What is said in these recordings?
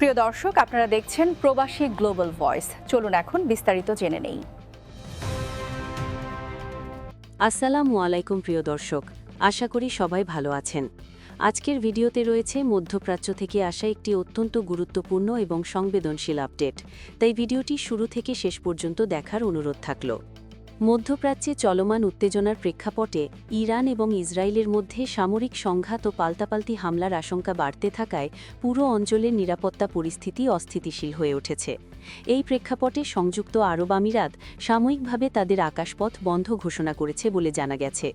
প্রিয় দর্শক, আপনারা দেখছেন প্রবাসী গ্লোবাল ভয়েস। চলুন এখন বিস্তারিত জেনে নেই। আসসালামু আলাইকুম প্রিয় দর্শক, আশা করি সবাই ভালো আছেন। আজকের ভিডিওতে রয়েছে মধ্যপ্রাচ্য থেকে আসা একটি অত্যন্ত গুরুত্বপূর্ণ এবং সংবেদনশীল আপডেট, তাই ভিডিওটি শুরু থেকে শেষ পর্যন্ত দেখার অনুরোধ থাকল। মধ্যপ্রাচ্যে চলমান উত্তেজনার প্রেক্ষাপটে ইরান এবং ইসরায়েলের মধ্যে সামরিক সংঘাত ও পাল্টাপাল্টি হামলার আশঙ্কা বাড়তে থাকায় পুরো অঞ্চলের নিরাপত্তা পরিস্থিতি অস্থিতিশীল হয়ে উঠেছে। এই প্রেক্ষাপটে সংযুক্ত আরব আমিরাত সাময়িকভাবে তাদের আকাশপথ বন্ধ ঘোষণা করেছে বলে জানা গেছে।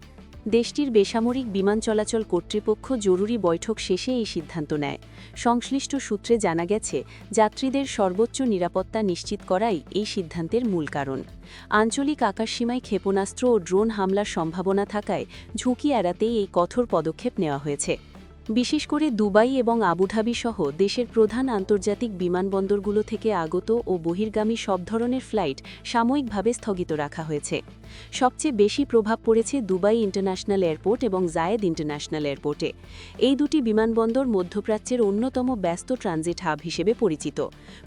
দেশটির বেসামরিক বিমান চলাচল কর্তৃপক্ষ জরুরি বৈঠক শেষে এই সিদ্ধান্ত নেয়। সংশ্লিষ্ট সূত্রে জানা গেছে, যাত্রীদের সর্বোচ্চ নিরাপত্তা নিশ্চিত করাই এই সিদ্ধান্তের মূল কারণ। আঞ্চলিক আকাশসীমায় ক্ষেপণাস্ত্র ও ড্রোন হামলার সম্ভাবনা থাকায় ঝুঁকি এড়াতেই এই কঠোর পদক্ষেপ নেওয়া হয়েছে। বিশেষ করে দুবাই এবং আবুধাবি সহ দেশের প্রধান আন্তর্জাতিক বিমানবন্দরগুলো থেকে আগত ও বহির্গামী সব ধরনের ফ্লাইট সাময়িকভাবে স্থগিত রাখা হয়েছে। সবচেয়ে বেশি প্রভাব পড়েছে দুবাই ইন্টারন্যাশনাল এয়ারপোর্ট এবং জায়েদ ইন্টারন্যাশনাল এয়ারপোর্টে। এই দুটি বিমানবন্দর মধ্যপ্রাচ্যের অন্যতম ব্যস্ত ট্রানজিট হাব হিসেবে পরিচিত।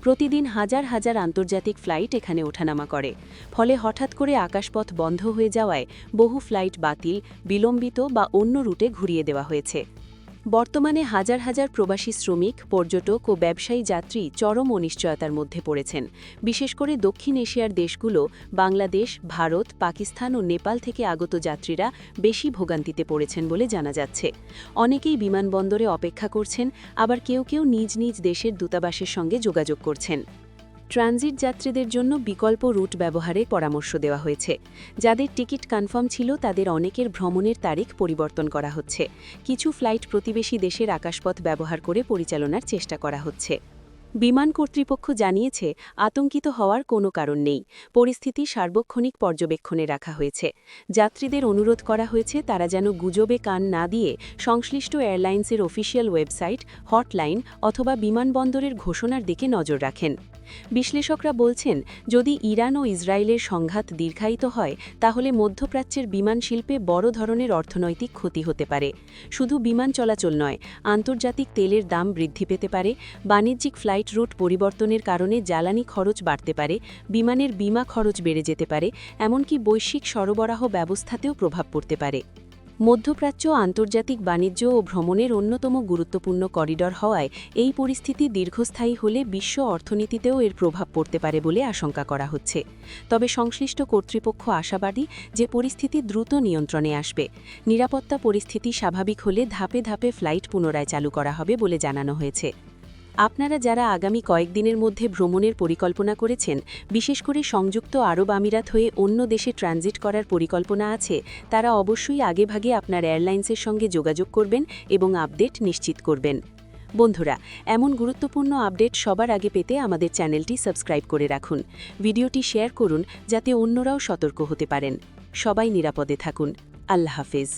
প্রতিদিন হাজার হাজার আন্তর্জাতিক ফ্লাইট এখানে ওঠানামা করে। ফলে হঠাৎ করে আকাশপথ বন্ধ হয়ে যাওয়ায় বহু ফ্লাইট বাতিল, বিলম্বিত বা অন্য রুটে ঘুরিয়ে দেওয়া হয়েছে। বর্তমানে হাজার হাজার প্রবাসী শ্রমিক, পর্যটক ও ব্যবসায়ী যাত্রী চরম অনিশ্চয়তার মধ্যে পড়েছেন। বিশেষ করে দক্ষিণ এশিয়ার দেশগুলো বাংলাদেশ, ভারত, পাকিস্তান ও নেপাল থেকে আগত যাত্রীরা বেশি ভোগান্তিতে পড়েছেন বলে জানা যাচ্ছে। অনেকেই বিমানবন্দরে অপেক্ষা করছেন, আবার কেউ কেউ নিজ নিজ দেশের দূতাবাসের সঙ্গে যোগাযোগ করছেন। ট্রানজিট যাত্রীদের জন্য বিকল্প রুট ব্যবহারে পরামর্শ দেওয়া হয়েছে। যাদের টিকিট কনফার্ম ছিল তাদের অনেকের ভ্রমণের তারিখ পরিবর্তন করা হচ্ছে। কিছু ফ্লাইট প্রতিবেশী দেশের আকাশপথ ব্যবহার করে পরিচালনার চেষ্টা করা হচ্ছে। বিমান কর্তৃপক্ষ জানিয়েছে, আতঙ্কিত হওয়ার কোনো কারণ নেই। পরিস্থিতি সার্বক্ষণিক পর্যবেক্ষণে রাখা হয়েছে। যাত্রীদের অনুরোধ করা হয়েছে তারা যেন গুজবে কান না দিয়ে সংশ্লিষ্ট এয়ারলাইন্সের অফিসিয়াল ওয়েবসাইট, হটলাইন অথবা বিমানবন্দরের ঘোষণার দিকে নজর রাখেন। বিশ্লেষকরা বলছেন, যদি ইরান ও ইসরায়েলের সংঘাত দীর্ঘায়িত হয় তাহলে মধ্যপ্রাচ্যের বিমান শিল্পে বড় ধরনের অর্থনৈতিক ক্ষতি হতে পারে। শুধু বিমান চলাচল নয়, আন্তর্জাতিক তেলের দাম বৃদ্ধি পেতে পারে, বাণিজ্যিক ফ্লাইট রুট পরিবর্তনের কারণে জ্বালানি খরচ বাড়তে পারে, বিমানের বীমা খরচ বেড়ে যেতে পারে, এমনকি বৈশ্বিক সরবরাহ ব্যবস্থাতেও প্রভাব পড়তে পারে। মধ্যপ্রাচ্য আন্তর্জাতিক বাণিজ্য ও ভ্রমণের অন্যতম গুরুত্বপূর্ণ করিডর হওয়ায় এই পরিস্থিতি দীর্ঘস্থায়ী হলে বিশ্ব অর্থনীতিতেও এর প্রভাব পড়তে পারে বলে আশঙ্কা করা হচ্ছে। তবে সংশ্লিষ্ট কর্তৃপক্ষ আশাবাদী যে পরিস্থিতি দ্রুত নিয়ন্ত্রণে আসবে। নিরাপত্তা পরিস্থিতি স্বাভাবিক হলে ধাপে ধাপে ফ্লাইট পুনরায় চালু করা হবে বলে জানানো হয়েছে। আপনারা যারা আগামী কয়েকদিনের মধ্যে ভ্রমণের পরিকল্পনা করেছেন, বিশেষ করে সংযুক্ত আরব আমিরাত হয়ে অন্য দেশে ট্রানজিট করার পরিকল্পনা আছে, তারা অবশ্যই আগেভাগে আপনার এয়ারলাইন্সের সঙ্গে যোগাযোগ করবেন এবং আপডেট নিশ্চিত করবেন। বন্ধুরা, এমন গুরুত্বপূর্ণ আপডেট সবার আগে পেতে আমাদের চ্যানেলটি সাবস্ক্রাইব করে রাখুন। ভিডিওটি শেয়ার করুন যাতে অন্যরাও সতর্ক হতে পারেন। সবাই নিরাপদে থাকুন। আল্লাহ হাফেজ।